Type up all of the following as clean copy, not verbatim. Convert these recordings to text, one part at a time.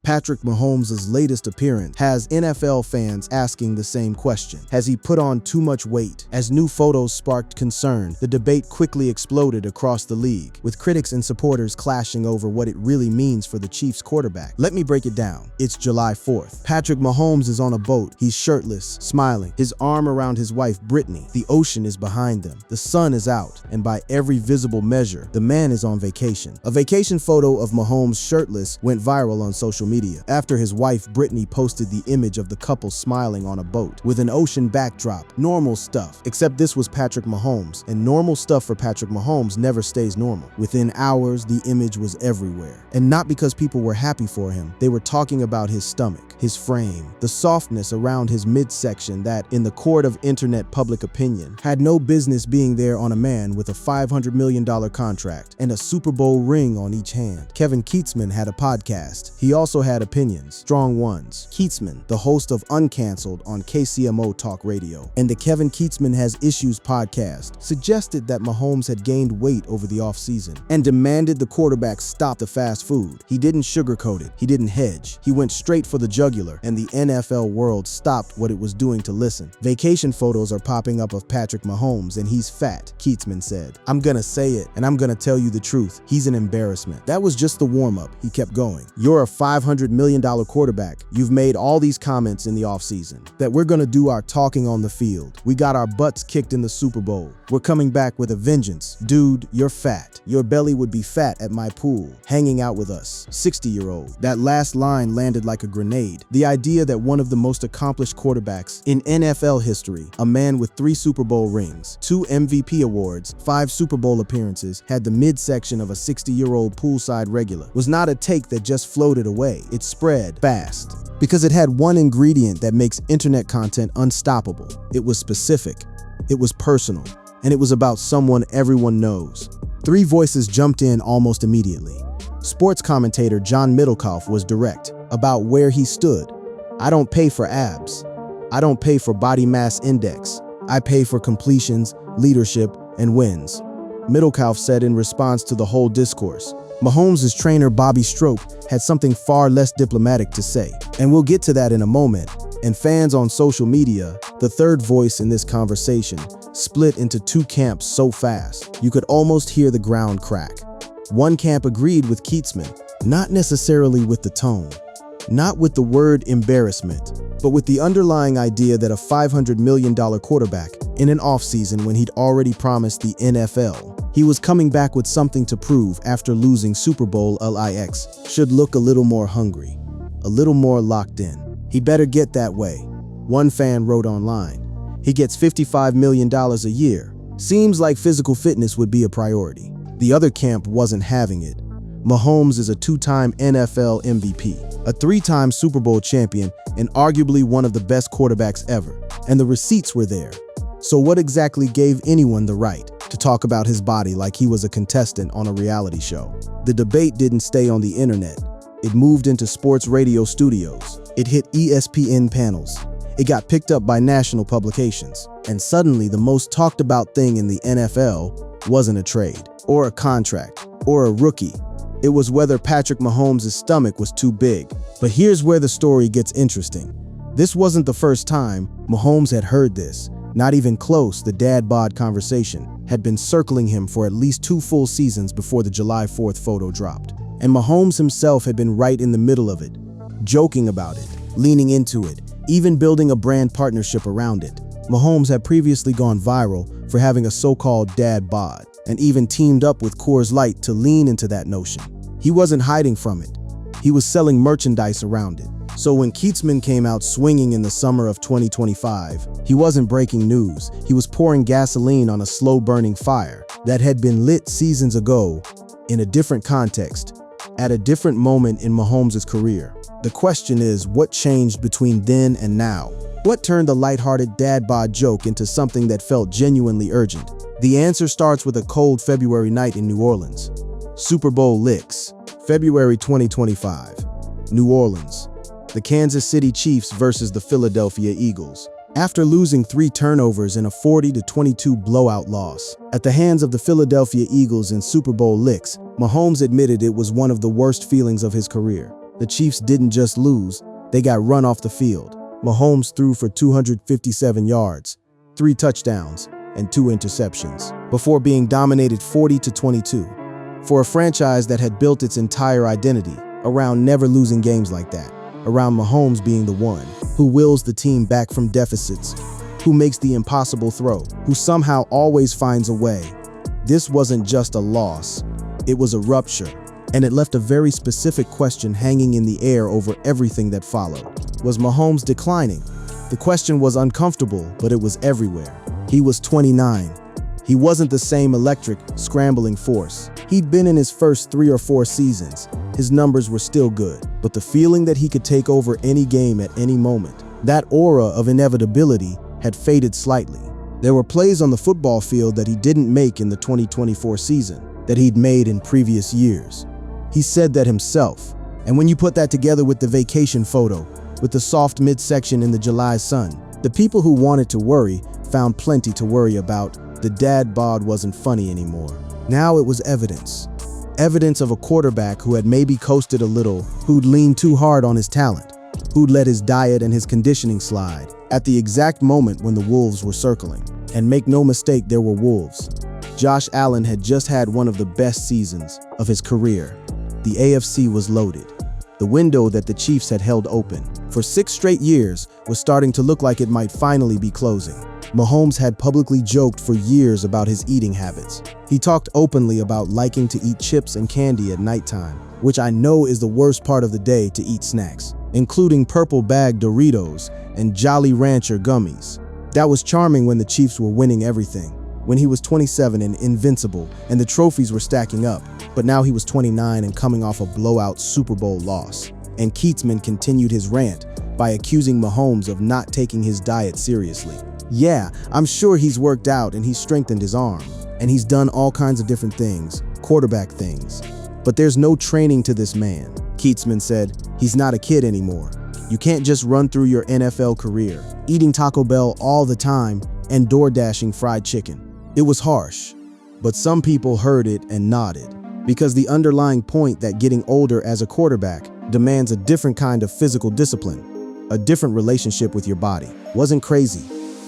Patrick Mahomes' latest appearance has NFL fans asking the same question. Has he put on too much weight? As new photos sparked concern, the debate quickly exploded across the league, with critics and supporters clashing over what it really means for the Chiefs quarterback. Let me break it down. It's July 4th. Patrick Mahomes is on a boat. He's shirtless, smiling, his arm around his wife Brittany. The ocean is behind them. The sun is out, and by every visible measure, the man is on vacation. A vacation photo of Mahomes shirtless went viral on social media after his wife Brittany posted the image of the couple smiling on a boat with an ocean backdrop. Normal stuff. Except this was Patrick Mahomes, and normal stuff for Patrick Mahomes never stays normal. Within hours, the image was everywhere. And not because people were happy for him. They were talking about his stomach, his frame, the softness around his midsection that, in the court of internet public opinion, had no business being there on a man with a $500 million contract and a Super Bowl ring on each hand. Kevin Keatsman had a podcast. He also had opinions, strong ones. Keatsman, the host of Uncanceled on KCMO Talk Radio, and the Kevin Keatsman Has Issues podcast, suggested that Mahomes had gained weight over the offseason and demanded the quarterback stop the fast food. He didn't sugarcoat it. He didn't hedge. He went straight for the jugular, and the NFL world stopped what it was doing to listen. Vacation photos are popping up of Patrick Mahomes, and he's fat, Keatsman said. I'm gonna say it, and I'm gonna tell you the truth. He's an embarrassment. That was just the warm-up. He kept going. You're a $500 million quarterback. You've made all these comments in the offseason that we're gonna do our talking on the field. We got our butts kicked in the Super Bowl. We're coming back with a vengeance. Dude, you're fat. Your belly would be fat at my pool, hanging out with us. 60-year-old. That last line landed like a grenade. The idea that one of the most accomplished quarterbacks in NFL history, a man with 3 Super Bowl rings, 2 MVP awards, 5 Super Bowl appearances, had the midsection of a 60-year-old poolside regular, was not a take that just floated away. It spread fast. Because it had one ingredient that makes internet content unstoppable. It was specific. It was personal. And it was about someone everyone knows. 3 voices jumped in almost immediately. Sports commentator John Middlecoff was direct about where he stood. I don't pay for abs. I don't pay for body mass index. I pay for completions, leadership, and wins. Middlecoff said in response to the whole discourse. Mahomes' trainer Bobby Strope had something far less diplomatic to say, and we'll get to that in a moment. And fans on social media, the third voice in this conversation, split into 2 camps so fast, you could almost hear the ground crack. One camp agreed with Keatsman, not necessarily with the tone, not with the word embarrassment, but with the underlying idea that a $500 million quarterback, in an offseason when he'd already promised the NFL he was coming back with something to prove after losing Super Bowl LIX, should look a little more hungry, a little more locked in. He better get that way. One fan wrote online, he gets $55 million a year. Seems like physical fitness would be a priority. The other camp wasn't having it. Mahomes is a 2-time NFL MVP, a 3-time Super Bowl champion, and arguably one of the best quarterbacks ever. And the receipts were there. So what exactly gave anyone the right to talk about his body like he was a contestant on a reality show? The debate didn't stay on the internet. It moved into sports radio studios. It hit ESPN panels. It got picked up by national publications. And suddenly the most talked about thing in the NFL wasn't a trade, or a contract, or a rookie. It was whether Patrick Mahomes' stomach was too big. But here's where the story gets interesting. This wasn't the first time Mahomes had heard this. Not even close. The dad bod conversation had been circling him for at least 2 full seasons before the July 4th photo dropped. And Mahomes himself had been right in the middle of it, joking about it, leaning into it, even building a brand partnership around it. Mahomes had previously gone viral for having a so-called dad bod, and even teamed up with Coors Light to lean into that notion. He wasn't hiding from it. He was selling merchandise around it. So when Keatsman came out swinging in the summer of 2025, he wasn't breaking news. He was pouring gasoline on a slow-burning fire that had been lit seasons ago in a different context, at a different moment in Mahomes' career. The question is, what changed between then and now? What turned the lighthearted dad bod joke into something that felt genuinely urgent? The answer starts with a cold February night in New Orleans. Super Bowl LIX, February 2025, New Orleans. The Kansas City Chiefs versus the Philadelphia Eagles. After losing 3 turnovers in a 40-22 blowout loss at the hands of the Philadelphia Eagles in Super Bowl LIX, Mahomes admitted it was one of the worst feelings of his career. The Chiefs didn't just lose, they got run off the field. Mahomes threw for 257 yards, 3 touchdowns, and 2 interceptions, before being dominated 40-22. For a franchise that had built its entire identity around never losing games like that, around Mahomes being the one who wills the team back from deficits, who makes the impossible throw, who somehow always finds a way. This wasn't just a loss, it was a rupture, and it left a very specific question hanging in the air over everything that followed. Was Mahomes declining? The question was uncomfortable, but it was everywhere. He was 29. He wasn't the same electric, scrambling force. He'd been in his first 3 or 4 seasons. His numbers were still good, but the feeling that he could take over any game at any moment, that aura of inevitability, had faded slightly. There were plays on the football field that he didn't make in the 2024 season, that he'd made in previous years. He said that himself. And when you put that together with the vacation photo, with the soft midsection in the July sun, the people who wanted to worry found plenty to worry about. The dad bod wasn't funny anymore. Now it was evidence. Evidence of a quarterback who had maybe coasted a little, who'd leaned too hard on his talent, who'd let his diet and his conditioning slide at the exact moment when the wolves were circling. And make no mistake, there were wolves. Josh Allen had just had one of the best seasons of his career. The AFC was loaded. The window that the Chiefs had held open for 6 straight years was starting to look like it might finally be closing. Mahomes had publicly joked for years about his eating habits. He talked openly about liking to eat chips and candy at nighttime, which I know is the worst part of the day to eat snacks, including purple bag Doritos and Jolly Rancher gummies. That was charming when the Chiefs were winning everything, when he was 27 and invincible and the trophies were stacking up. But now he was 29 and coming off a blowout Super Bowl loss. And Keatsman continued his rant by accusing Mahomes of not taking his diet seriously. Yeah, I'm sure he's worked out and he's strengthened his arm, and he's done all kinds of different things, quarterback things. But there's no training to this man. Keatsman said, he's not a kid anymore. You can't just run through your NFL career, eating Taco Bell all the time and door-dashing fried chicken. It was harsh, but some people heard it and nodded, because the underlying point that getting older as a quarterback demands a different kind of physical discipline, a different relationship with your body, wasn't crazy.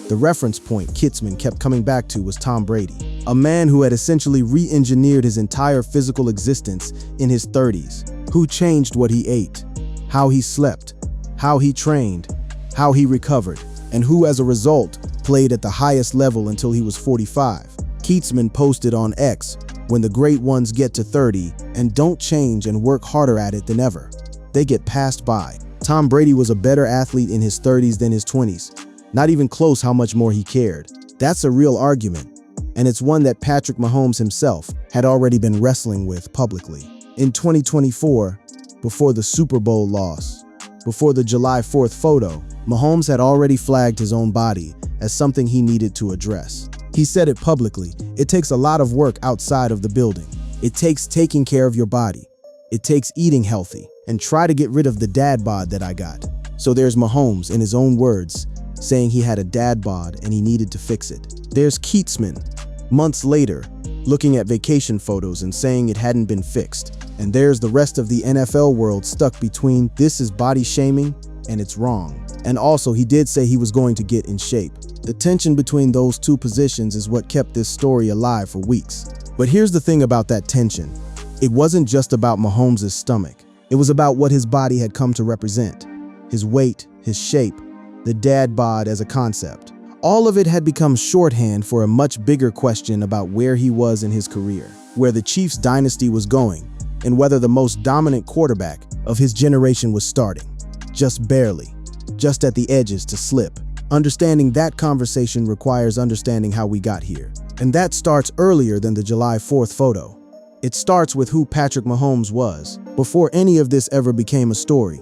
The reference point Keatsman kept coming back to was Tom Brady, a man who had essentially re-engineered his entire physical existence in his 30s, who changed what he ate, how he slept, how he trained, how he recovered, and who as a result played at the highest level until he was 45. Keatsman posted on X, when the great ones get to 30 and don't change and work harder at it than ever, they get passed by. Tom Brady was a better athlete in his 30s than his 20s. Not even close how much more he cared. That's a real argument, and it's one that Patrick Mahomes himself had already been wrestling with publicly. In 2024, before the Super Bowl loss, before the July 4th photo, Mahomes had already flagged his own body as something he needed to address. He said it publicly. It takes a lot of work outside of the building. It takes taking care of your body. It takes eating healthy and try to get rid of the dad bod that I got. So there's Mahomes, in his own words, saying he had a dad bod and he needed to fix it. There's Keatsman, months later, looking at vacation photos and saying it hadn't been fixed. And there's the rest of the NFL world stuck between this is body shaming and it's wrong. And also, he did say he was going to get in shape. The tension between those two positions is what kept this story alive for weeks. But here's the thing about that tension. It wasn't just about Mahomes' stomach. It was about what his body had come to represent. His weight, his shape, the dad bod as a concept. All of it had become shorthand for a much bigger question about where he was in his career, where the Chiefs dynasty was going, and whether the most dominant quarterback of his generation was starting. Just barely, just at the edges to slip. Understanding that conversation requires understanding how we got here. And that starts earlier than the July 4th photo. It starts with who Patrick Mahomes was. Before any of this ever became a story,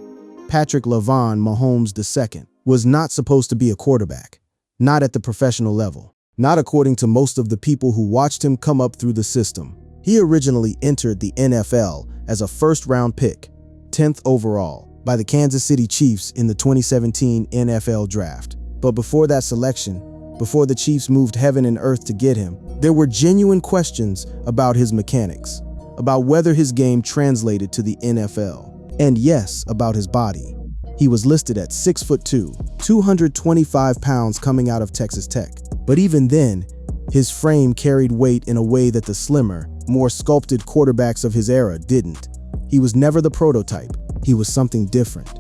Patrick LaVon Mahomes II was not supposed to be a quarterback, not at the professional level, not according to most of the people who watched him come up through the system. He originally entered the NFL as a first-round pick, 10th overall, by the Kansas City Chiefs in the 2017 NFL Draft. But before that selection, before the Chiefs moved heaven and earth to get him, there were genuine questions about his mechanics, about whether his game translated to the NFL. And yes, about his body. He was listed at 6'2", 225 pounds coming out of Texas Tech. But even then, his frame carried weight in a way that the slimmer, more sculpted quarterbacks of his era didn't. He was never the prototype. He was something different.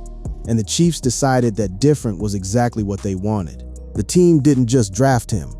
And the Chiefs decided that different was exactly what they wanted. The team didn't just draft him.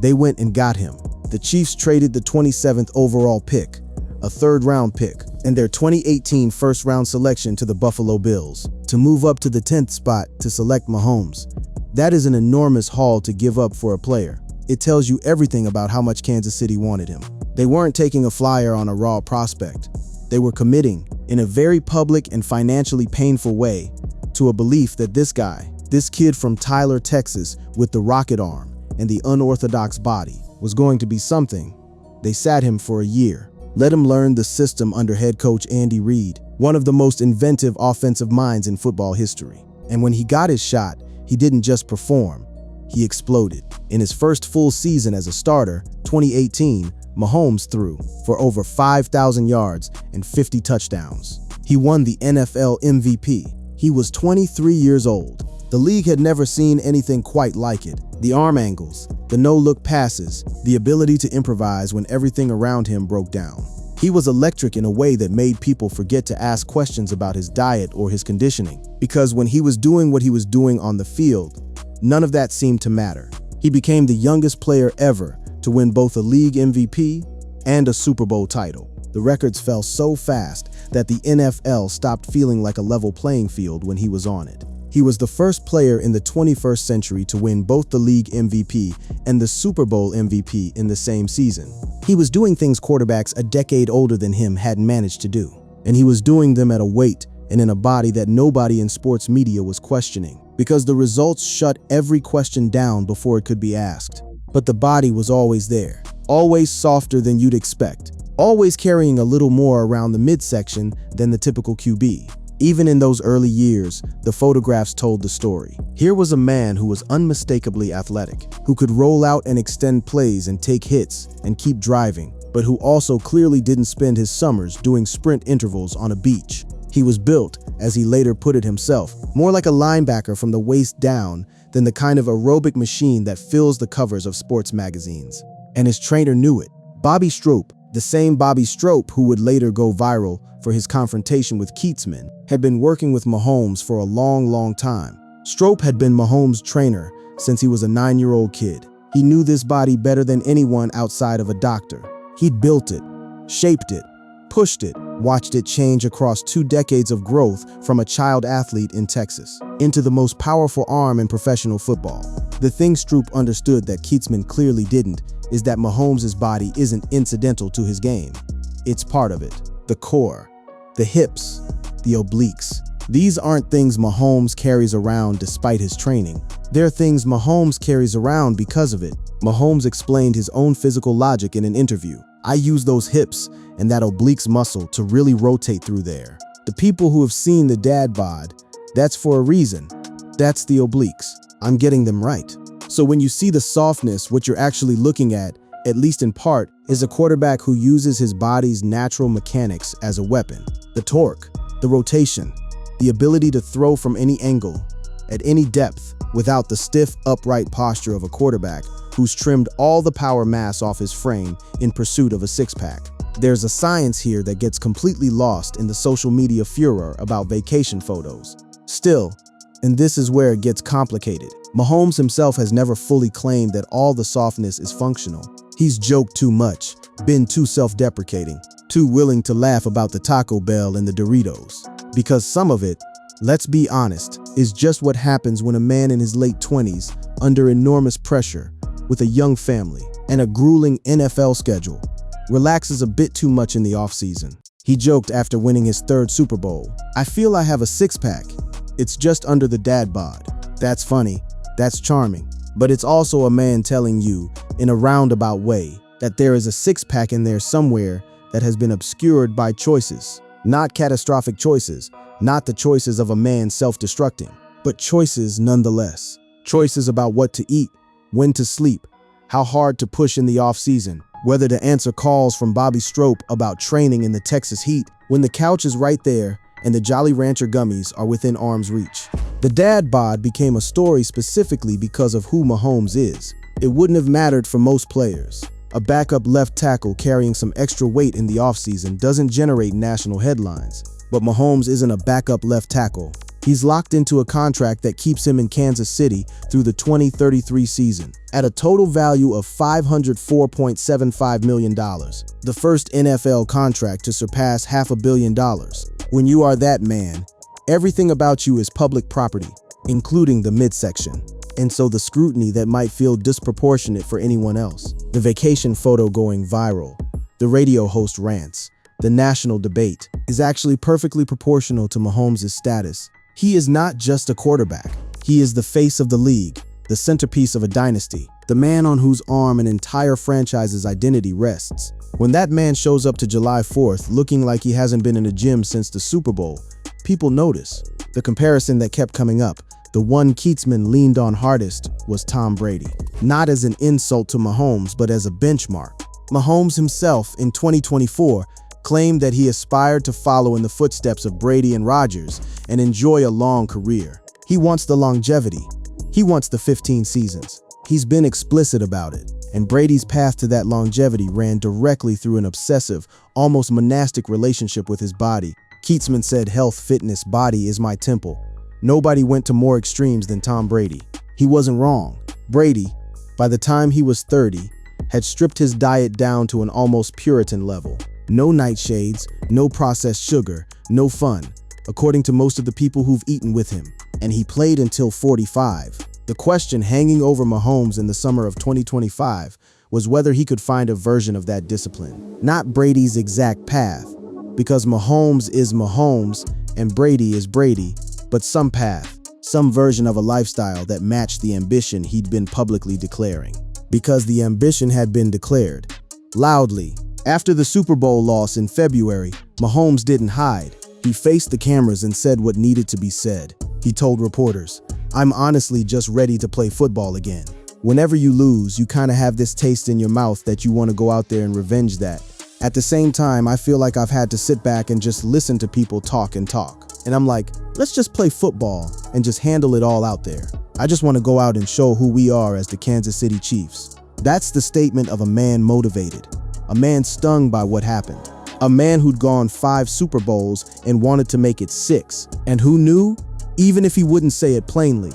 They went and got him. The Chiefs traded the 27th overall pick, a third-round pick, and their 2018 first-round selection to the Buffalo Bills to move up to the 10th spot to select Mahomes. That is an enormous haul to give up for a player. It tells you everything about how much Kansas City wanted him. They weren't taking a flyer on a raw prospect. They were committing, in a very public and financially painful way, to a belief that this guy, this kid from Tyler, Texas, with the rocket arm and the unorthodox body, was going to be something. They sat him for a year, let him learn the system under head coach Andy Reid, one of the most inventive offensive minds in football history. And when he got his shot, he didn't just perform, he exploded. In his first full season as a starter, 2018, Mahomes threw for over 5,000 yards and 50 touchdowns. He won the NFL MVP. He was 23 years old. The league had never seen anything quite like it. The arm angles, the no-look passes, the ability to improvise when everything around him broke down. He was electric in a way that made people forget to ask questions about his diet or his conditioning, because when he was doing what he was doing on the field, none of that seemed to matter. He became the youngest player ever to win both a league MVP and a Super Bowl title. The records fell so fast that the NFL stopped feeling like a level playing field when he was on it. He was the first player in the 21st century to win both the league MVP and the Super Bowl MVP in the same season. He was doing things quarterbacks a decade older than him hadn't managed to do. And he was doing them at a weight and in a body that nobody in sports media was questioning, because the results shut every question down before it could be asked. But the body was always there, always softer than you'd expect, always carrying a little more around the midsection than the typical QB. Even in those early years, the photographs told the story. Here was a man who was unmistakably athletic, who could roll out and extend plays and take hits and keep driving, but who also clearly didn't spend his summers doing sprint intervals on a beach. He was built, as he later put it himself, more like a linebacker from the waist down than the kind of aerobic machine that fills the covers of sports magazines. And his trainer knew it. Bobby Strope, the same Bobby Strope who would later go viral for his confrontation with Keatsman, had been working with Mahomes for a long time. Strope had been Mahomes' trainer since he was a 9-year-old kid. He knew this body better than anyone outside of a doctor. He'd built it, shaped it, pushed it, watched it change across 2 decades of growth from a child athlete in Texas into the most powerful arm in professional football. The thing Stroop understood that Keatsman clearly didn't is that Mahomes' body isn't incidental to his game. It's part of it. The core, the hips, the obliques. These aren't things Mahomes carries around despite his training. They're things Mahomes carries around because of it. Mahomes explained his own physical logic in an interview. I use those hips and that obliques muscle to really rotate through there. The people who have seen the dad bod, that's for a reason. That's the obliques. I'm getting them right. So when you see the softness, what you're actually looking at least in part, is a quarterback who uses his body's natural mechanics as a weapon. The torque, the rotation, the ability to throw from any angle, at any depth, without the stiff, upright posture of a quarterback who's trimmed all the power mass off his frame in pursuit of a six-pack. There's a science here that gets completely lost in the social media furor about vacation photos. Still, and this is where it gets complicated, Mahomes himself has never fully claimed that all the softness is functional. He's joked too much, been too self-deprecating, too willing to laugh about the Taco Bell and the Doritos. Because some of it, let's be honest, is just what happens when a man in his late 20s, under enormous pressure, with a young family and a grueling NFL schedule, relaxes a bit too much in the offseason. He joked after winning his 3rd Super Bowl, "I feel I have a six-pack. It's just under the dad bod." That's funny, that's charming, but it's also a man telling you, in a roundabout way, that there is a six-pack in there somewhere that has been obscured by choices. Not catastrophic choices, not the choices of a man self-destructing, but choices nonetheless. Choices about what to eat, when to sleep, how hard to push in the off-season, whether to answer calls from Bobby Strope about training in the Texas heat, when the couch is right there and the Jolly Rancher gummies are within arm's reach. The dad bod became a story specifically because of who Mahomes is. It wouldn't have mattered for most players. A backup left tackle carrying some extra weight in the offseason doesn't generate national headlines. But Mahomes isn't a backup left tackle. He's locked into a contract that keeps him in Kansas City through the 2033 season at a total value of $504.75 million, the first NFL contract to surpass $500 million. When you are that man, everything about you is public property, including the midsection. And so the scrutiny that might feel disproportionate for anyone else. The vacation photo going viral, the radio host rants, the national debate is actually perfectly proportional to Mahomes' status. He is not just a quarterback. He is the face of the league, the centerpiece of a dynasty, the man on whose arm an entire franchise's identity rests. When that man shows up to July 4th looking like he hasn't been in a gym since the Super Bowl, people notice. The comparison that kept coming up, the one Keatsman leaned on hardest, was Tom Brady. Not as an insult to Mahomes, but as a benchmark. Mahomes himself, in 2024, claimed that he aspired to follow in the footsteps of Brady and Rodgers and enjoy a long career. He wants the longevity. He wants the 15 seasons. He's been explicit about it, and Brady's path to that longevity ran directly through an obsessive, almost monastic relationship with his body. Keatsman said, "Health, fitness, body is my temple." Nobody went to more extremes than Tom Brady. He wasn't wrong. Brady, by the time he was 30, had stripped his diet down to an almost Puritan level. No nightshades, no processed sugar, no fun, according to most of the people who've eaten with him. And he played until 45. The question hanging over Mahomes in the summer of 2025 was whether he could find a version of that discipline. Not Brady's exact path, because Mahomes is Mahomes and Brady is Brady, but some path, some version of a lifestyle that matched the ambition he'd been publicly declaring. Because the ambition had been declared, loudly. After the Super Bowl loss in February, Mahomes didn't hide. He faced the cameras and said what needed to be said. He told reporters, "I'm honestly just ready to play football again." Whenever you lose, you kind of have this taste in your mouth that you want to go out there and revenge that. At the same time, I feel like I've had to sit back and just listen to people talk and talk. And I'm like, let's just play football and just handle it all out there. I just want to go out and show who we are as the Kansas City Chiefs. That's the statement of a man motivated. A man stung by what happened. A man who'd gone 5 Super Bowls and wanted to make it 6. And who knew, even if he wouldn't say it plainly,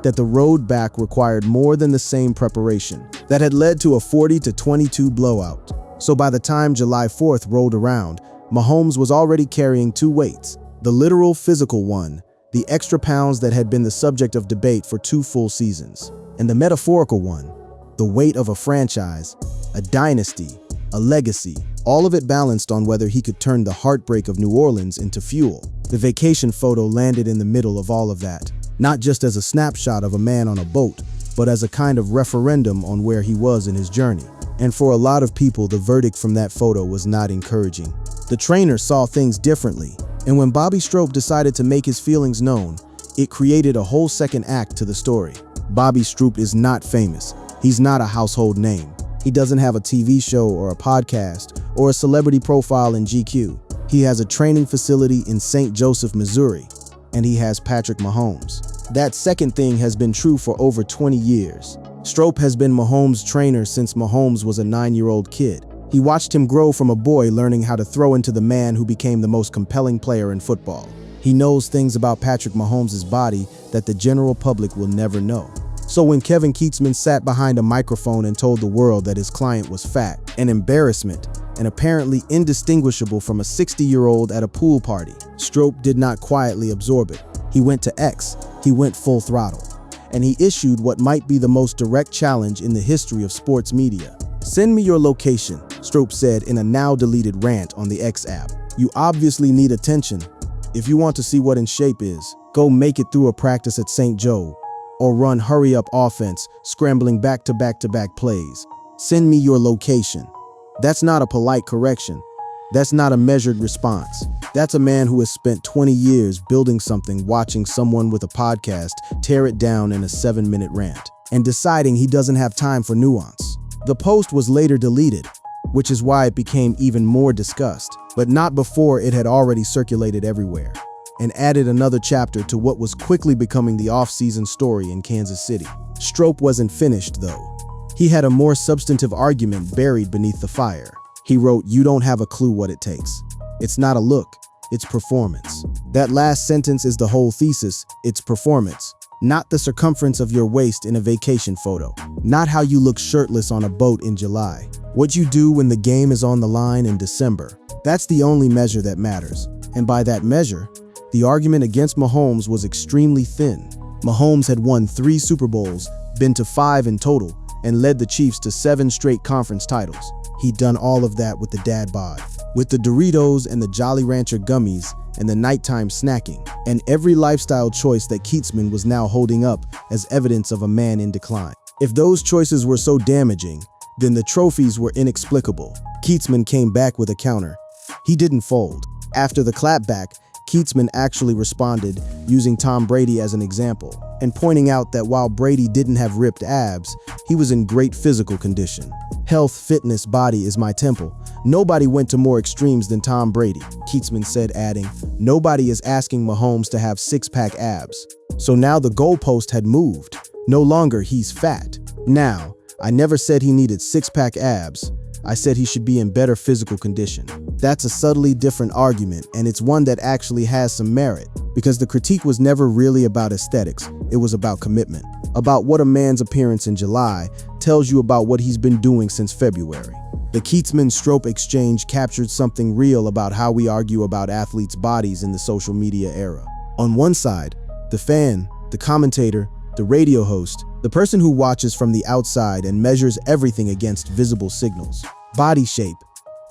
that the road back required more than the same preparation that had led to a 40-22 blowout. So by the time July 4th rolled around, Mahomes was already carrying 2 weights. The literal physical one, the extra pounds that had been the subject of debate for 2 full seasons. And the metaphorical one, the weight of a franchise, a dynasty, a legacy, all of it balanced on whether he could turn the heartbreak of New Orleans into fuel. The vacation photo landed in the middle of all of that, not just as a snapshot of a man on a boat, but as a kind of referendum on where he was in his journey. And for a lot of people, the verdict from that photo was not encouraging. The trainer saw things differently, and when Bobby Strope decided to make his feelings known, it created a whole second act to the story. Bobby Strope is not famous. He's not a household name. He doesn't have a TV show or a podcast or a celebrity profile in GQ. He has a training facility in St. Joseph, Missouri, and he has Patrick Mahomes. That second thing has been true for over 20 years. Strope has been Mahomes' trainer since Mahomes was a 9-year-old kid. He watched him grow from a boy learning how to throw into the man who became the most compelling player in football. He knows things about Patrick Mahomes' body that the general public will never know. So when Kevin Keatsman sat behind a microphone and told the world that his client was fat, an embarrassment, and apparently indistinguishable from a 60-year-old at a pool party, Strope did not quietly absorb it. He went to X, he went full throttle, and he issued what might be the most direct challenge in the history of sports media. "Send me your location," Strope said in a now-deleted rant on the X app. "You obviously need attention. If you want to see what in shape is, go make it through a practice at St. Joe, or run hurry-up offense, scrambling back-to-back-to-back plays. Send me your location." That's not a polite correction. That's not a measured response. That's a man who has spent 20 years building something, watching someone with a podcast tear it down in a 7-minute rant, and deciding he doesn't have time for nuance. The post was later deleted, which is why it became even more discussed, but not before it had already circulated everywhere. and added another chapter to what was quickly becoming the off-season story in Kansas City. Stroop wasn't finished, though. He had a more substantive argument buried beneath the fire. He wrote, "You don't have a clue what it takes. It's not a look, it's performance." That last sentence is the whole thesis. It's performance. Not the circumference of your waist in a vacation photo. Not how you look shirtless on a boat in July. What you do when the game is on the line in December. That's the only measure that matters. And by that measure, the argument against Mahomes was extremely thin. Mahomes had won 3 Super Bowls, been to 5 in total, and led the Chiefs to 7 straight conference titles. He'd done all of that with the dad bod, with the Doritos and the Jolly Rancher gummies and the nighttime snacking, and every lifestyle choice that Keatsman was now holding up as evidence of a man in decline. If those choices were so damaging, then the trophies were inexplicable. Keatsman came back with a counter. He didn't fold. After the clapback, Keatsman actually responded, using Tom Brady as an example, and pointing out that while Brady didn't have ripped abs, he was in great physical condition. "Health, fitness, body is my temple. Nobody went to more extremes than Tom Brady," Keatsman said, adding, "Nobody is asking Mahomes to have 6-pack abs." So now the goalpost had moved. No longer he's fat. Now, I never said he needed 6-pack abs. I said he should be in better physical condition. That's a subtly different argument, and it's one that actually has some merit, because the critique was never really about aesthetics. It was about commitment, about what a man's appearance in July tells you about what he's been doing since February. The Keatsman-Stroop exchange captured something real about how we argue about athletes' bodies in the social media era. On one side, the fan, the commentator, the radio host, the person who watches from the outside and measures everything against visible signals. Body shape,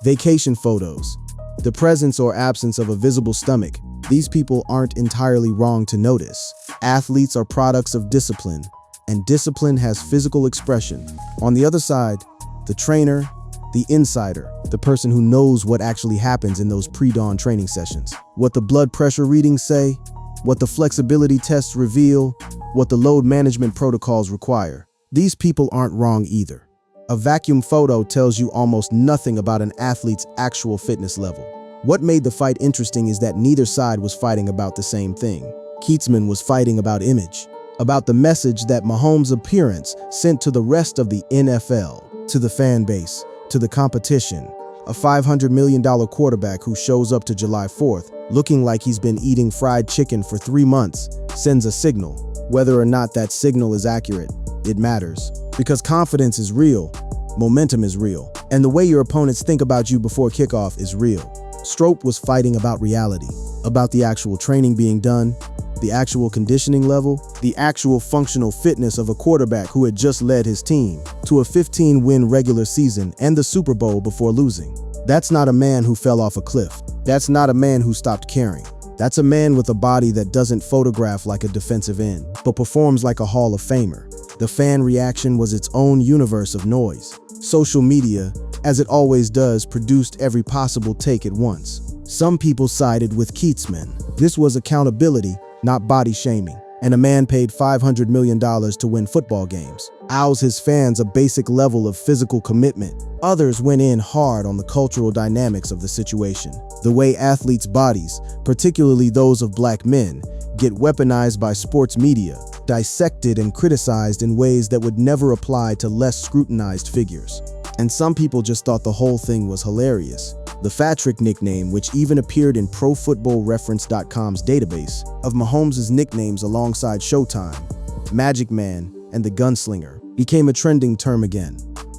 vacation photos, the presence or absence of a visible stomach. These people aren't entirely wrong to notice. Athletes are products of discipline, and discipline has physical expression. On the other side, the trainer, the insider, the person who knows what actually happens in those pre-dawn training sessions. What the blood pressure readings say, what the flexibility tests reveal, what the load management protocols require. These people aren't wrong either. A vacuum photo tells you almost nothing about an athlete's actual fitness level. What made the fight interesting is that neither side was fighting about the same thing. Keatsman was fighting about image, about the message that Mahomes' appearance sent to the rest of the NFL, to the fan base, to the competition. A $500 million quarterback who shows up to July 4th looking like he's been eating fried chicken for 3 months sends a signal. Whether or not that signal is accurate, it matters. Because confidence is real, momentum is real, and the way your opponents think about you before kickoff is real. Stroop was fighting about reality, about the actual training being done, the actual conditioning level, the actual functional fitness of a quarterback who had just led his team to a 15-win regular season and the Super Bowl before losing. That's not a man who fell off a cliff. That's not a man who stopped caring. That's a man with a body that doesn't photograph like a defensive end, but performs like a Hall of Famer. The fan reaction was its own universe of noise. Social media, as it always does, produced every possible take at once. Some people sided with Keatsman. This was accountability, not body shaming. And a man paid $500 million to win football games. Owes his fans a basic level of physical commitment. Others went in hard on the cultural dynamics of the situation. The way athletes' bodies, particularly those of black men, get weaponized by sports media, dissected and criticized in ways that would never apply to less scrutinized figures. And some people just thought the whole thing was hilarious. The Fatrick nickname, which even appeared in ProFootballReference.com's database of Mahomes' nicknames alongside Showtime, Magic Man, and the Gunslinger, became a trending term again.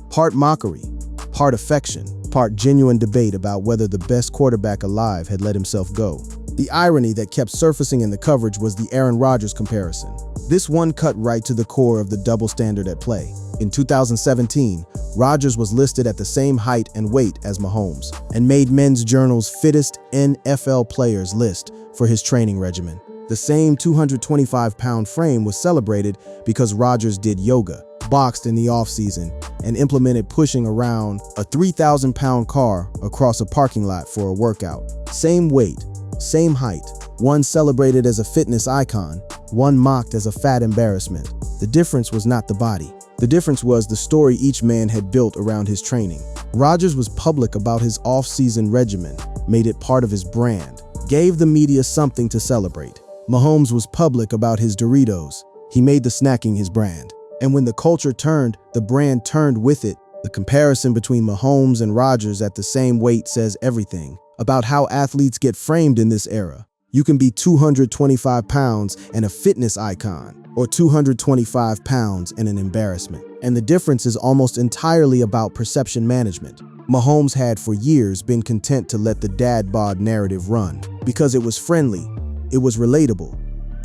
Part mockery, part affection, part genuine debate about whether the best quarterback alive had let himself go. The irony that kept surfacing in the coverage was the Aaron Rodgers comparison. This one cut right to the core of the double standard at play. In 2017, Rodgers was listed at the same height and weight as Mahomes and made Men's Journal's fittest NFL players list for his training regimen. The same 225-pound frame was celebrated because Rodgers did yoga, boxed in the offseason, and implemented pushing around a 3,000-pound car across a parking lot for a workout. Same weight, same height, one celebrated as a fitness icon, one mocked as a fat embarrassment. The difference was not the body. The difference was the story each man had built around his training. Rodgers was public about his off-season regimen, made it part of his brand, gave the media something to celebrate. Mahomes was public about his Doritos. He made the snacking his brand. And when the culture turned, the brand turned with it. The comparison between Mahomes and Rodgers at the same weight says everything about how athletes get framed in this era. You can be 225 pounds and a fitness icon, or 225 pounds and an embarrassment. And the difference is almost entirely about perception management. Mahomes had for years been content to let the dad bod narrative run because it was friendly, it was relatable,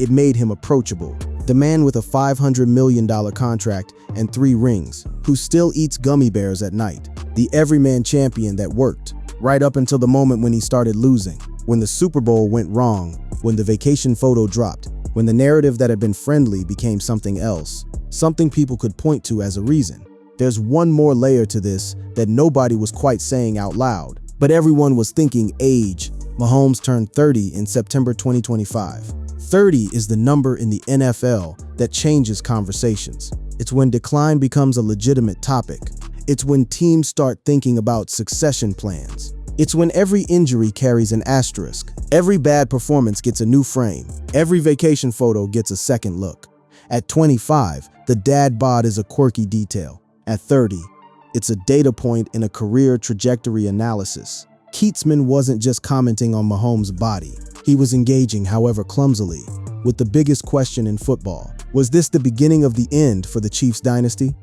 it made him approachable. The man with a $500 million contract and 3 rings, who still eats gummy bears at night. The everyman champion that worked, right up until the moment when he started losing. When the Super Bowl went wrong, when the vacation photo dropped, when the narrative that had been friendly became something else, something people could point to as a reason. There's one more layer to this that nobody was quite saying out loud, but everyone was thinking age. Mahomes turned 30 in September 2025. 30 is the number in the NFL that changes conversations. It's when decline becomes a legitimate topic. It's when teams start thinking about succession plans. It's when every injury carries an asterisk. Every bad performance gets a new frame. Every vacation photo gets a second look. At 25, the dad bod is a quirky detail. At 30, it's a data point in a career trajectory analysis. Keatsman wasn't just commenting on Mahomes' body. He was engaging, however clumsily, with the biggest question in football. Was this the beginning of the end for the Chiefs dynasty?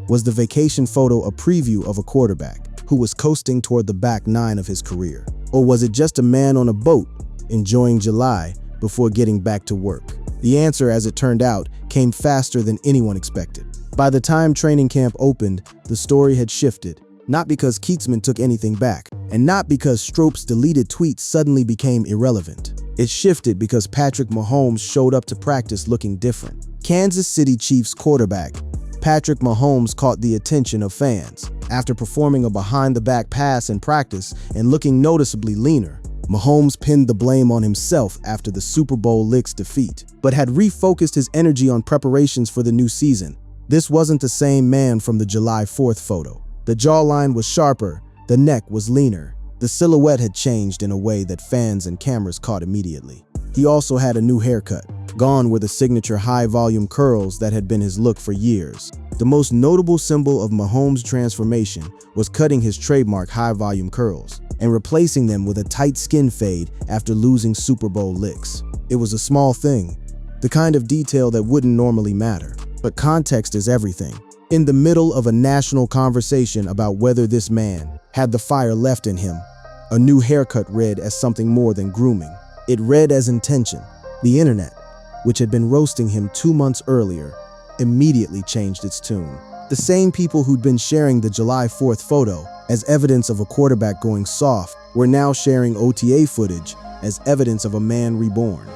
Was the vacation photo a preview of a quarterback who was coasting toward the back 9 of his career? Or was it just a man on a boat enjoying July before getting back to work? The answer, as it turned out, came faster than anyone expected. By the time training camp opened, the story had shifted. Not because Keatsman took anything back, and not because Stroup's deleted tweets suddenly became irrelevant. It shifted because Patrick Mahomes showed up to practice looking different. Kansas City Chiefs quarterback Patrick Mahomes caught the attention of fans. After performing a behind-the-back pass in practice and looking noticeably leaner, Mahomes pinned the blame on himself after the Super Bowl Licks defeat, but had refocused his energy on preparations for the new season. This wasn't the same man from the July 4th photo. The jawline was sharper, the neck was leaner. The silhouette had changed in a way that fans and cameras caught immediately. He also had a new haircut. Gone were the signature high-volume curls that had been his look for years. The most notable symbol of Mahomes' transformation was cutting his trademark high-volume curls and replacing them with a tight skin fade after losing Super Bowl licks. It was a small thing, the kind of detail that wouldn't normally matter. But context is everything. In the middle of a national conversation about whether this man had the fire left in him, a new haircut read as something more than grooming. It read as intention. The internet, which had been roasting him 2 months earlier, immediately changed its tune. The same people who'd been sharing the July 4th photo as evidence of a quarterback going soft were now sharing OTA footage as evidence of a man reborn.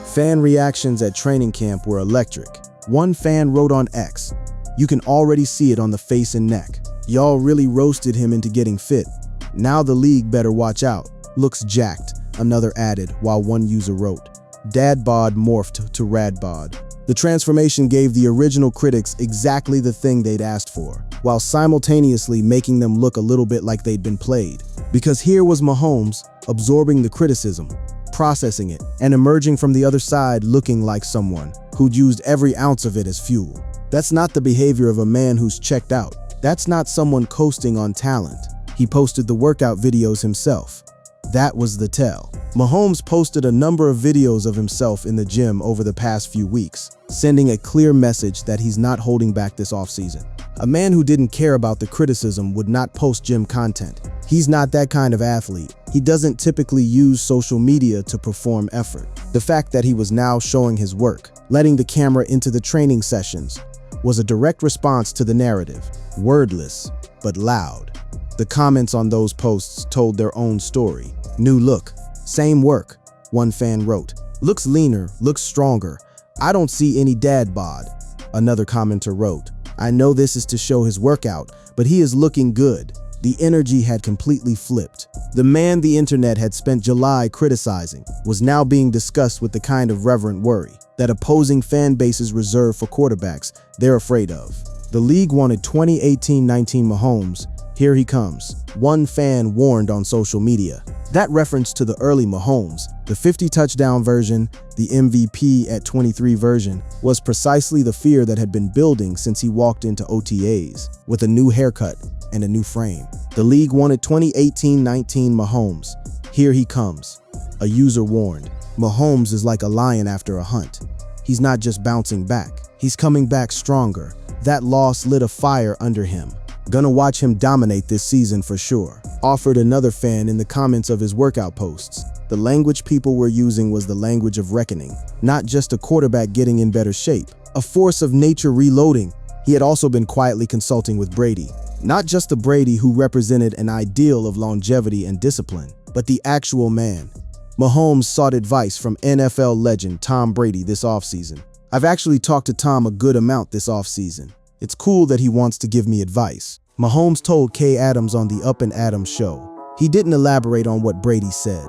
Fan reactions at training camp were electric. One fan wrote on X, "You can already see it on the face and neck. Y'all really roasted him into getting fit. Now the league better watch out. Looks jacked," another added, while one user wrote, "Dad bod morphed to rad bod." The transformation gave the original critics exactly the thing they'd asked for, while simultaneously making them look a little bit like they'd been played. Because here was Mahomes absorbing the criticism, processing it, and emerging from the other side looking like someone who'd used every ounce of it as fuel. That's not the behavior of a man who's checked out. That's not someone coasting on talent. He posted the workout videos himself. That was the tell. Mahomes posted a number of videos of himself in the gym over the past few weeks, sending a clear message that he's not holding back this offseason. A man who didn't care about the criticism would not post gym content. He's not that kind of athlete. He doesn't typically use social media to perform effort. The fact that he was now showing his work, letting the camera into the training sessions, was a direct response to the narrative. Wordless, but loud. The comments on those posts told their own story. New look, same work, one fan wrote. Looks leaner, looks stronger. I don't see any dad bod, another commenter wrote. I know this is to show his workout, but he is looking good. The energy had completely flipped. The man the internet had spent July criticizing was now being discussed with the kind of reverent worry that opposing fan bases reserve for quarterbacks they're afraid of. The league wanted 2018-19 Mahomes. Here he comes. One fan warned on social media. That reference to the early Mahomes, the 50-touchdown version, the MVP at 23 version, was precisely the fear that had been building since he walked into OTAs with a new haircut and a new frame. The league wanted 2018-19 Mahomes. Here he comes. A user warned. Mahomes is like a lion after a hunt. He's not just bouncing back. He's coming back stronger. That loss lit a fire under him. Gonna watch him dominate this season for sure, offered another fan in the comments of his workout posts. The language people were using was the language of reckoning, not just a quarterback getting in better shape, a force of nature reloading. He had also been quietly consulting with Brady, not just the Brady who represented an ideal of longevity and discipline, but the actual man. Mahomes sought advice from NFL legend Tom Brady this offseason. I've actually talked to Tom a good amount this offseason. It's cool that he wants to give me advice. Mahomes told Kay Adams on the Up and Adams show. He didn't elaborate on what Brady said.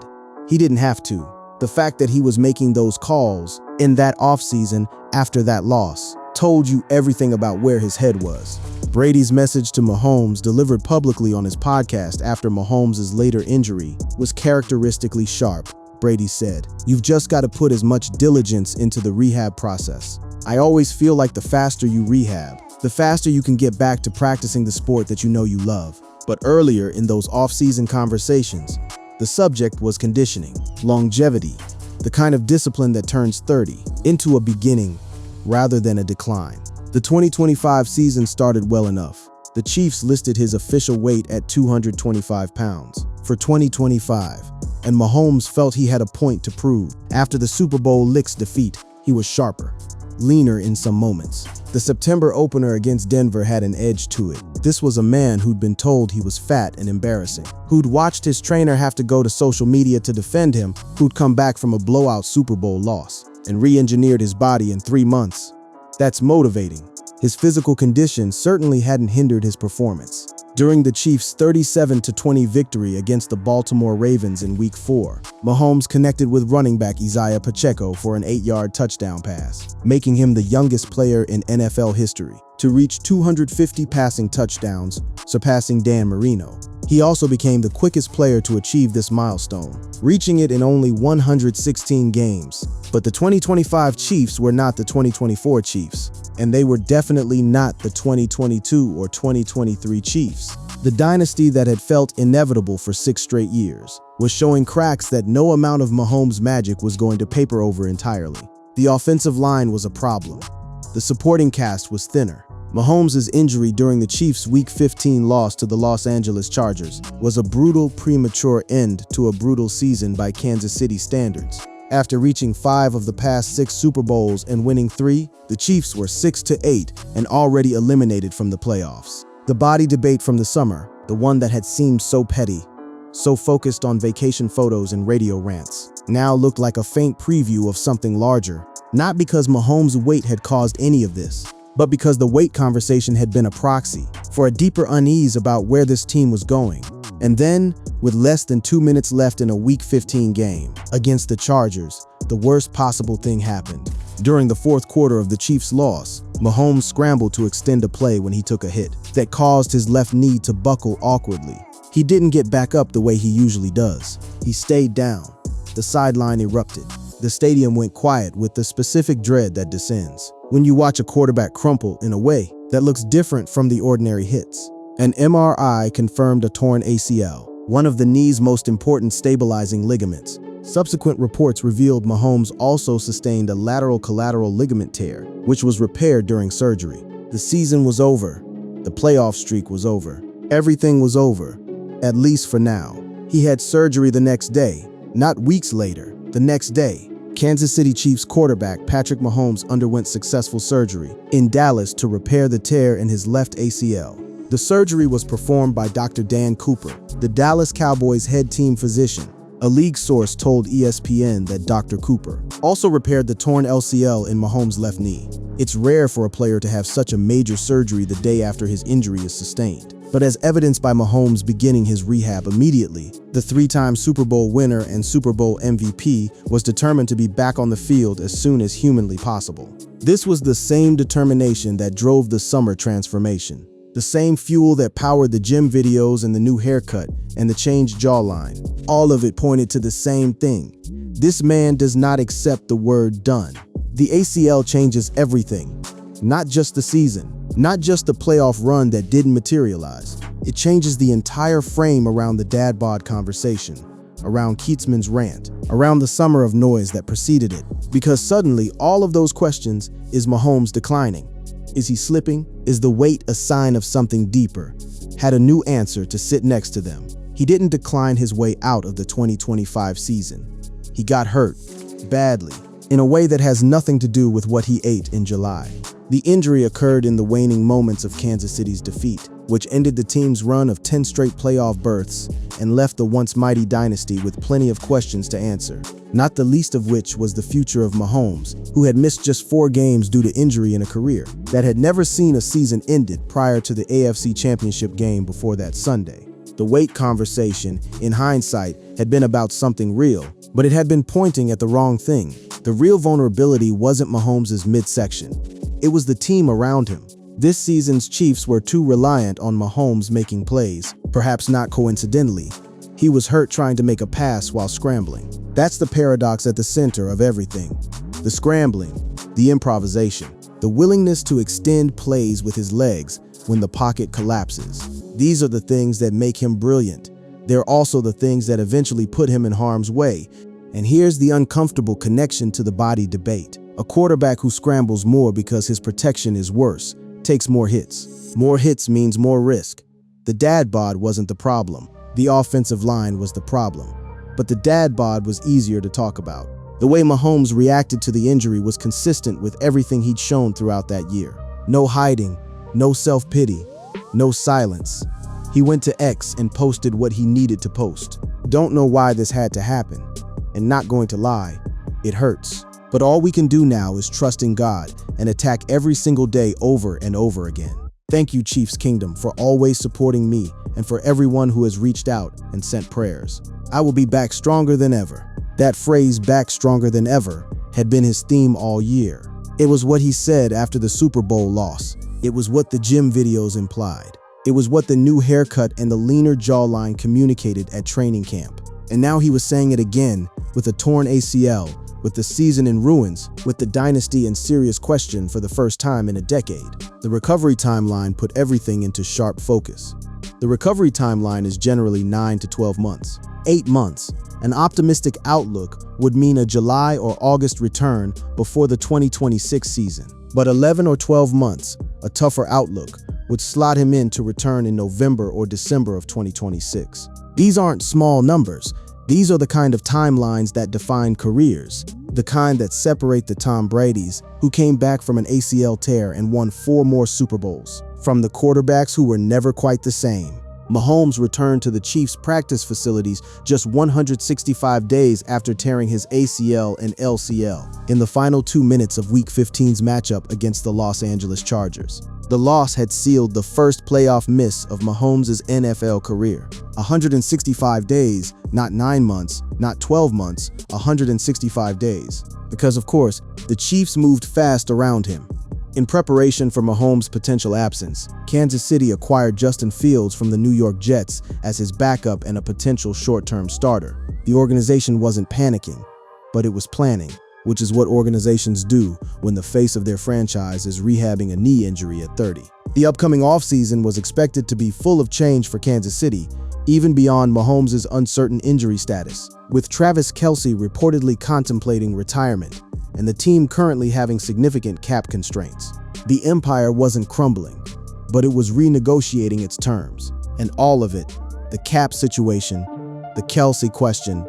He didn't have to. The fact that he was making those calls in that offseason after that loss told you everything about where his head was. Brady's message to Mahomes, delivered publicly on his podcast after Mahomes' later injury, was characteristically sharp. Brady said, "You've just got to put as much diligence into the rehab process. I always feel like the faster you rehab, the faster you can get back to practicing the sport that you know you love." But earlier in those off-season conversations, the subject was conditioning, longevity, the kind of discipline that turns 30 into a beginning rather than a decline. The 2025 season started well enough. The Chiefs listed his official weight at 225 pounds for 2025, and Mahomes felt he had a point to prove. After the Super Bowl Licks defeat, he was sharper, leaner in some moments. The September opener against Denver had an edge to it. This was a man who'd been told he was fat and embarrassing, who'd watched his trainer have to go to social media to defend him, who'd come back from a blowout Super Bowl loss and re-engineered his body in 3 months. That's motivating. His physical condition certainly hadn't hindered his performance. During the Chiefs' 37-20 victory against the Baltimore Ravens in Week 4, Mahomes connected with running back Isaiah Pacheco for an 8-yard touchdown pass, making him the youngest player in NFL history to reach 250 passing touchdowns, surpassing Dan Marino. He also became the quickest player to achieve this milestone, reaching it in only 116 games. But the 2025 Chiefs were not the 2024 Chiefs, and they were definitely not the 2022 or 2023 Chiefs. The dynasty that had felt inevitable for 6 straight years was showing cracks that no amount of Mahomes' magic was going to paper over entirely. The offensive line was a problem. The supporting cast was thinner. Mahomes' injury during the Chiefs' Week 15 loss to the Los Angeles Chargers was a brutal, premature end to a brutal season by Kansas City standards. After reaching 5 of the past 6 Super Bowls and winning 3, the Chiefs were 6-8 and already eliminated from the playoffs. The body debate from the summer, the one that had seemed so petty, so focused on vacation photos and radio rants, now looked like a faint preview of something larger. Not because Mahomes' weight had caused any of this, but because the weight conversation had been a proxy for a deeper unease about where this team was going. And then, with less than 2 minutes left in a Week 15 game against the Chargers, the worst possible thing happened. During the fourth quarter of the Chiefs' loss, Mahomes scrambled to extend a play when he took a hit that caused his left knee to buckle awkwardly. He didn't get back up the way he usually does. He stayed down. The sideline erupted. The stadium went quiet with the specific dread that descends when you watch a quarterback crumple in a way that looks different from the ordinary hits. An MRI confirmed a torn ACL, one of the knee's most important stabilizing ligaments. Subsequent reports revealed Mahomes also sustained a lateral collateral ligament tear, which was repaired during surgery. The season was over. The playoff streak was over. Everything was over, at least for now. He had surgery the next day, not weeks later, the next day. Kansas City Chiefs quarterback Patrick Mahomes underwent successful surgery in Dallas to repair the tear in his left ACL. The surgery was performed by Dr. Dan Cooper, the Dallas Cowboys head team physician. A league source told ESPN that Dr. Cooper also repaired the torn LCL in Mahomes' left knee. It's rare for a player to have such a major surgery the day after his injury is sustained. But as evidenced by Mahomes beginning his rehab immediately, the 3-time Super Bowl winner and Super Bowl MVP was determined to be back on the field as soon as humanly possible. This was the same determination that drove the summer transformation. The same fuel that powered the gym videos and the new haircut and the changed jawline. All of it pointed to the same thing. This man does not accept the word done. The ACL changes everything. Not just the season, not just the playoff run that didn't materialize. It changes the entire frame around the dad bod conversation, around Keatsman's rant, around the summer of noise that preceded it. Because suddenly, all of those questions: is Mahomes declining? Is he slipping? Is the weight a sign of something deeper? Had a new answer to sit next to them. He didn't decline his way out of the 2025 season. He got hurt, badly, in a way that has nothing to do with what he ate in July. The injury occurred in the waning moments of Kansas City's defeat, which ended the team's run of 10 straight playoff berths and left the once mighty dynasty with plenty of questions to answer, not the least of which was the future of Mahomes, who had missed just 4 games due to injury in a career that had never seen a season ended prior to the AFC Championship game before that Sunday. The weight conversation, in hindsight, had been about something real, but it had been pointing at the wrong thing. The real vulnerability wasn't Mahomes' midsection. It was the team around him. This season's Chiefs were too reliant on Mahomes making plays, perhaps not coincidentally. He was hurt trying to make a pass while scrambling. That's the paradox at the center of everything. The scrambling, the improvisation, the willingness to extend plays with his legs when the pocket collapses. These are the things that make him brilliant. They're also the things that eventually put him in harm's way. And here's the uncomfortable connection to the body debate. A quarterback who scrambles more because his protection is worse takes more hits. More hits means more risk. The dad bod wasn't the problem. The offensive line was the problem. But the dad bod was easier to talk about. The way Mahomes reacted to the injury was consistent with everything he'd shown throughout that year. No hiding, no self-pity, no silence. He went to X and posted what he needed to post. Don't know why this had to happen. And not going to lie, it hurts. But all we can do now is trust in God and attack every single day over and over again. Thank you, Chiefs Kingdom, for always supporting me and for everyone who has reached out and sent prayers. I will be back stronger than ever. That phrase, back stronger than ever, had been his theme all year. It was what he said after the Super Bowl loss. It was what the gym videos implied. It was what the new haircut and the leaner jawline communicated at training camp. And now he was saying it again, with a torn ACL, with the season in ruins, with the dynasty in serious question for the first time in a decade. The recovery timeline put everything into sharp focus. The recovery timeline is generally 9 to 12 months. 8 months. An optimistic outlook would mean a July or August return before the 2026 season. But 11 or 12 months, a tougher outlook, would slot him in to return in November or December of 2026. These aren't small numbers. These are the kind of timelines that define careers, the kind that separate the Tom Bradys, who came back from an ACL tear and won 4 more Super Bowls, from the quarterbacks who were never quite the same. Mahomes returned to the Chiefs' practice facilities just 165 days after tearing his ACL and LCL in the final 2 minutes of Week 15's matchup against the Los Angeles Chargers. The loss had sealed the first playoff miss of Mahomes' NFL career. 165 days, not 9 months, not 12 months, 165 days. Because, of course, the Chiefs moved fast around him. In preparation for Mahomes' potential absence, Kansas City acquired Justin Fields from the New York Jets as his backup and a potential short-term starter. The organization wasn't panicking, but it was planning, which is what organizations do when the face of their franchise is rehabbing a knee injury at 30. The upcoming offseason was expected to be full of change for Kansas City, even beyond Mahomes' uncertain injury status, with Travis Kelce reportedly contemplating retirement and the team currently having significant cap constraints. The empire wasn't crumbling, but it was renegotiating its terms. And all of it, the cap situation, the Kelce question,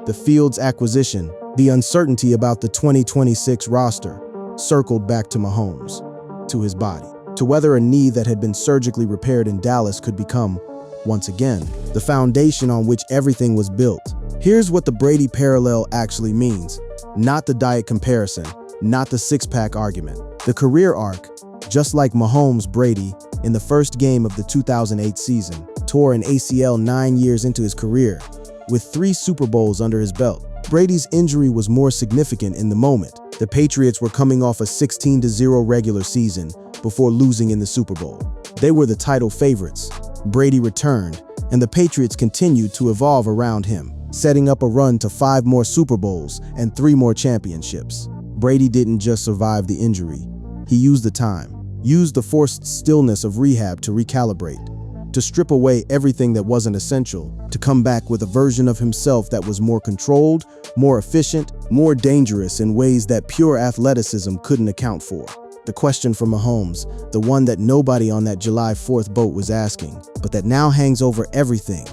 the Fields acquisition, the uncertainty about the 2026 roster, circled back to Mahomes, to his body, to whether a knee that had been surgically repaired in Dallas could become, once again, the foundation on which everything was built. Here's what the Brady parallel actually means. Not the diet comparison, not the six-pack argument. The career arc, just like Mahomes, Brady, in the first game of the 2008 season, tore an ACL 9 years into his career, with 3 Super Bowls under his belt. Brady's injury was more significant in the moment. The Patriots were coming off a 16-0 regular season before losing in the Super Bowl. They were the title favorites. Brady returned, and the Patriots continued to evolve around him, setting up a run to 5 more Super Bowls and 3 more championships. Brady didn't just survive the injury. He used the time, used the forced stillness of rehab to recalibrate, to strip away everything that wasn't essential, to come back with a version of himself that was more controlled, more efficient, more dangerous in ways that pure athleticism couldn't account for. The question for Mahomes, the one that nobody on that July 4th boat was asking, but that now hangs over everything,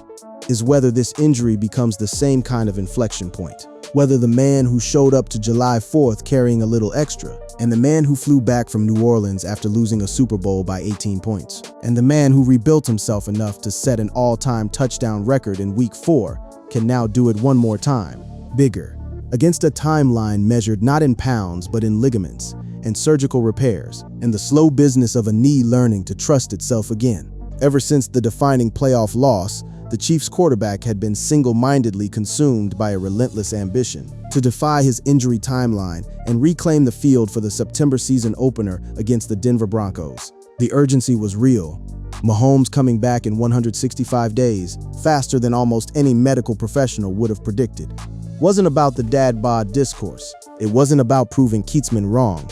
is whether this injury becomes the same kind of inflection point. Whether the man who showed up to July 4th carrying a little extra, and the man who flew back from New Orleans after losing a Super Bowl by 18 points, and the man who rebuilt himself enough to set an all-time touchdown record in Week 4 can now do it one more time, bigger, against a timeline measured not in pounds but in ligaments and surgical repairs, and the slow business of a knee learning to trust itself again. Ever since the defining playoff loss, the Chiefs' quarterback had been single-mindedly consumed by a relentless ambition to defy his injury timeline and reclaim the field for the September season opener against the Denver Broncos. The urgency was real. Mahomes coming back in 165 days, faster than almost any medical professional would have predicted. Wasn't about the dad bod discourse. It wasn't about proving Kietzman wrong.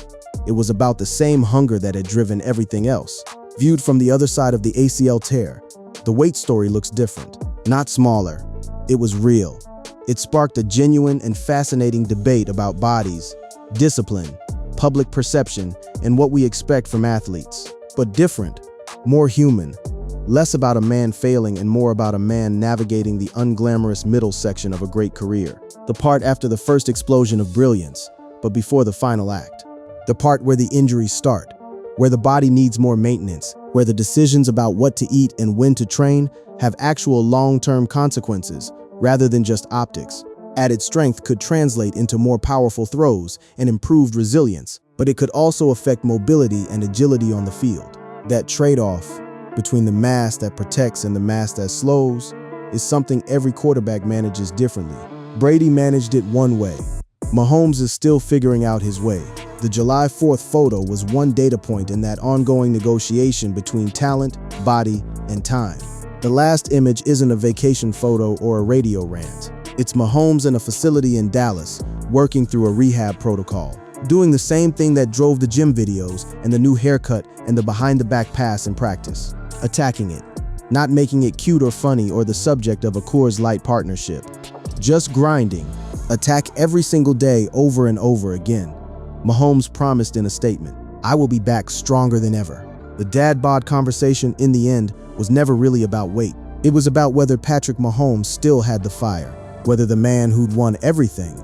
It was about the same hunger that had driven everything else. Viewed from the other side of the ACL tear, the weight story looks different, not smaller. It was real. It sparked a genuine and fascinating debate about bodies, discipline, public perception, and what we expect from athletes. But different, more human, less about a man failing and more about a man navigating the unglamorous middle section of a great career. The part after the first explosion of brilliance, but before the final act. The part where the injuries start, where the body needs more maintenance, where the decisions about what to eat and when to train have actual long-term consequences rather than just optics. Added strength could translate into more powerful throws and improved resilience, but it could also affect mobility and agility on the field. That trade-off between the mass that protects and the mass that slows is something every quarterback manages differently. Brady managed it one way. Mahomes is still figuring out his way. The July 4th photo was one data point in that ongoing negotiation between talent, body, and time. The last image isn't a vacation photo or a radio rant. It's Mahomes in a facility in Dallas, working through a rehab protocol, doing the same thing that drove the gym videos and the new haircut and the behind-the-back pass in practice. Attacking it, not making it cute or funny or the subject of a Coors Light partnership. Just grinding. Attack every single day over and over again. Mahomes promised in a statement, "I will be back stronger than ever." The dad bod conversation in the end was never really about weight. It was about whether Patrick Mahomes still had the fire, whether the man who'd won everything,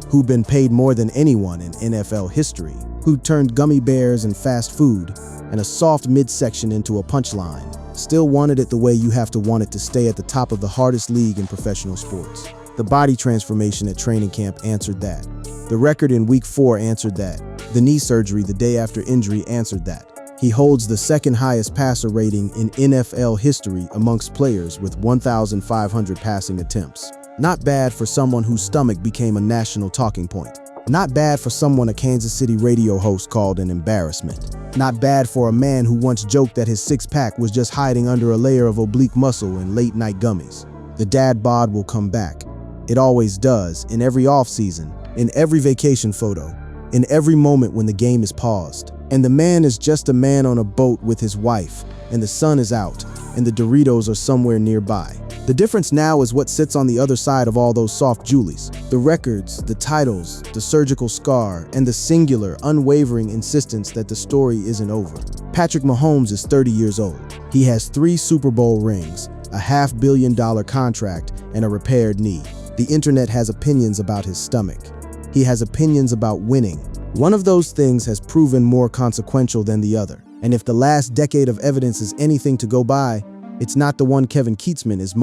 who'd been paid more than anyone in NFL history, who'd turned gummy bears and fast food and a soft midsection into a punchline, still wanted it the way you have to want it to stay at the top of the hardest league in professional sports. The body transformation at training camp answered that. The record in Week 4 answered that. The knee surgery the day after injury answered that. He holds the second highest passer rating in NFL history amongst players with 1,500 passing attempts. Not bad for someone whose stomach became a national talking point. Not bad for someone a Kansas City radio host called an embarrassment. Not bad for a man who once joked that his six-pack was just hiding under a layer of oblique muscle and late-night gummies. The dad bod will come back. It always does, in every offseason, in every vacation photo, in every moment when the game is paused. And the man is just a man on a boat with his wife, and the sun is out, and the Doritos are somewhere nearby. The difference now is what sits on the other side of all those soft Julies. The records, the titles, the surgical scar, and the singular, unwavering insistence that the story isn't over. Patrick Mahomes is 30 years old. He has 3 Super Bowl rings, a $500 million contract, and a repaired knee. The internet has opinions about his stomach. He has opinions about winning. One of those things has proven more consequential than the other. And if the last decade of evidence is anything to go by, it's not the one Kevin Kietzman is most